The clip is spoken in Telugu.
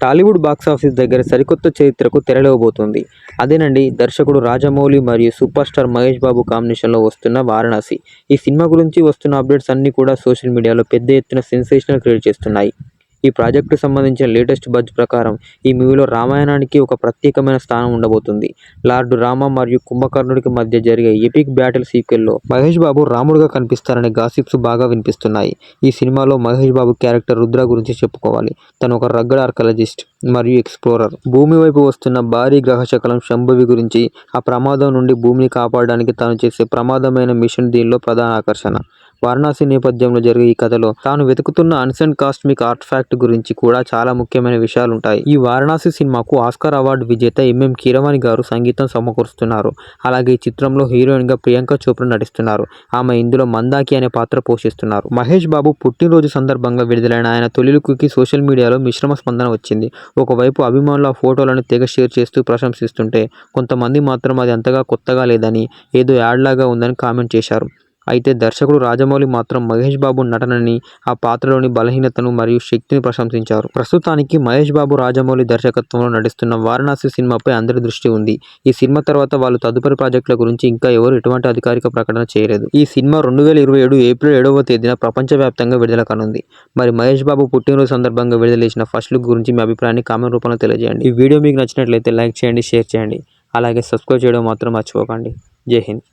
టాలీవుడ్ బాక్సాఫీస్ దగ్గర సరికొత్త చరిత్రకు తెరలేవబోతోంది. అదేనండి దర్శకుడు రాజమౌళి మరియు సూపర్ స్టార్ మహేష్ బాబు కాంబినేషన్లో వస్తున్న వారణాసి. ఈ సినిమా గురించి వస్తున్న అప్డేట్స్ అన్నీ కూడా సోషల్ మీడియాలో పెద్ద ఎత్తున సెన్సేషనల్ క్రియేట్ చేస్తున్నాయి. ఈ ప్రాజెక్టుకు సంబంధించిన లేటెస్ట్ బజ్ ప్రకారం ఈ మూవీలో రామాయణానికి ఒక ప్రత్యేకమైన స్థానం ఉండబోతుంది. లార్డ్ రామ మరియు కుంభకర్ణుడికి మధ్య జరిగే epic battle సీక్వెల్లో Mahesh Babu రాముడుగా కనిపిస్తారనే gossips బాగా వినిపిస్తున్నాయి. ఈ సినిమాలో మహేష్ బాబు క్యారెక్టర్ రుద్ర గురించి చెప్పుకోవాలి. తను ఒక రగ్గడ్ ఆర్కియాలజిస్ట్ మరియు ఎక్స్ప్లోరర్. భూమి వైపు వస్తున్న భారీ గ్రహశకలం శంభవి గురించి, ఆ ప్రమాదం నుండి భూమిని కాపాడడానికి తాను చేసే ప్రమాదమైన మిషన్ దీనిలో ప్రధాన ఆకర్షణ. వారణాసి నేపథ్యంలో జరిగే ఈ కథలో తాను వెతుకుతున్న అన్సెంట్ కాస్మిక్ ఆర్టిఫాక్ట్ గురించి కూడా చాలా ముఖ్యమైన విషయాలుంటాయి. ఈ వారణాసి సినిమాకు ఆస్కార్ అవార్డు విజేత ఎంఎం కీరవాణి గారు సంగీతం సమకూరుస్తున్నారు. అలాగే ఈ చిత్రంలో హీరోయిన్ గా ప్రియాంక చోప్రా నటిస్తున్నారు. ఆమె ఇందులో మందాకి అనే పాత్ర పోషిస్తున్నారు. మహేష్ బాబు పుట్టినరోజు సందర్భంగా విడుదలైన ఆయన తొలి లుక్కి సోషల్ మీడియాలో మిశ్రమ స్పందన వచ్చింది. ఒకవైపు అభిమానులు ఆ ఫోటోలను తెగ షేర్ చేస్తూ ప్రశంసిస్తుంటే, కొంతమంది మాత్రం అది అంతగా కొత్తగా లేదని, ఏదో యాడ్ లాగా ఉందని కామెంట్ చేశారు. అయితే దర్శకుడు రాజమౌళి మాత్రం మహేష్ బాబు నటనని, ఆ పాత్రలోని బలహీనతను మరియు శక్తిని ప్రశంసించారు. ప్రస్తుతానికి మహేష్ బాబు రాజమౌళి దర్శకత్వంలో నటిస్తున్న వారణాసి సినిమాపై అందరి దృష్టి ఉంది. ఈ సినిమా తర్వాత వాళ్ళు తదుపరి ప్రాజెక్టుల గురించి ఇంకా ఎవరు ఎటువంటి అధికారిక ప్రకటన చేయలేదు. ఈ సినిమా 2027 ఏప్రిల్ 7వ తేదీన ప్రపంచవ్యాప్తంగా విడుదల కానుంది. మరి మహేష్ బాబు పుట్టినరోజు సందర్భంగా విడుదల చేసిన ఫస్ట్ లుక్ గురించి మీ అభిప్రాయాన్ని కామెంట్ రూపంలో తెలియజేయండి. ఈ వీడియో మీకు నచ్చినట్లయితే లైక్ చేయండి, షేర్ చేయండి. అలాగే సబ్స్క్రైబ్ చేయడం మాత్రం మర్చిపోకండి. జై హింద్.